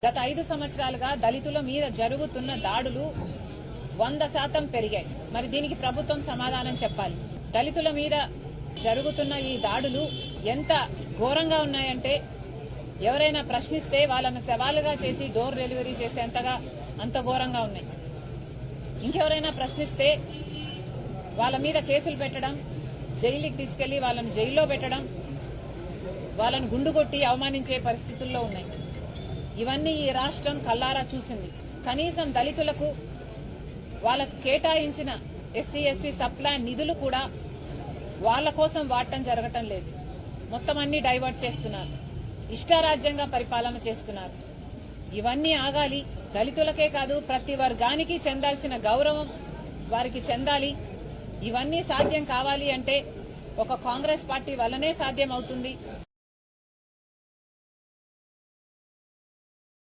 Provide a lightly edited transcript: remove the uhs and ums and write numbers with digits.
గత 5 సంవత్సరాలుగా దళితుల మీద జరుగుతున్న దాడులు 100% పెరిగాయి. మరి దీనికి ప్రభుత్వం సమాధానం చెప్పాలి. దళితుల మీద జరుగుతున్న ఈ దాడులు ఎంత ఘోరంగా ఉన్నాయంటే ఎవరైనా ప్రశ్నిస్తే వాళ్ళను సవాలుగా చేసి డోర్ డెలివరీ చేసేంతగా అంత ఘోరంగా ఉన్నాయి. ఇంకెవరైనా ప్రశ్నిస్తే వాళ్ళ మీద కేసులు పెట్టడం, జైలుకి తీసుకెళ్లి వాళ్ళని జైల్లో పెట్టడం, వాళ్ళను గుండు కొట్టి అవమానించే పరిస్థితుల్లో ఉన్నాయి. ఇవన్నీ ఈ రాష్ట్రం కల్లారా చూసింది. కనీసం దళితులకు వాళ్ళకు కేటాయించిన ఎస్సీ ఎస్టీ సప్లాన్ నిధులు కూడా వాళ్ల కోసం వాడటం జరగటం లేదు. మొత్తం అన్ని డైవర్ట్ చేస్తున్నారు. ఇష్టారాజ్యంగా పరిపాలన చేస్తున్నారు. ఇవన్నీ ఆగాలి. దళితులకే కాదు ప్రతి వర్గానికి చెందాల్సిన గౌరవం వారికి చెందాలి. ఇవన్నీ సాధ్యం కావాలి అంటే ఒక కాంగ్రెస్ పార్టీ వల్లనే సాధ్యం అవుతుంది.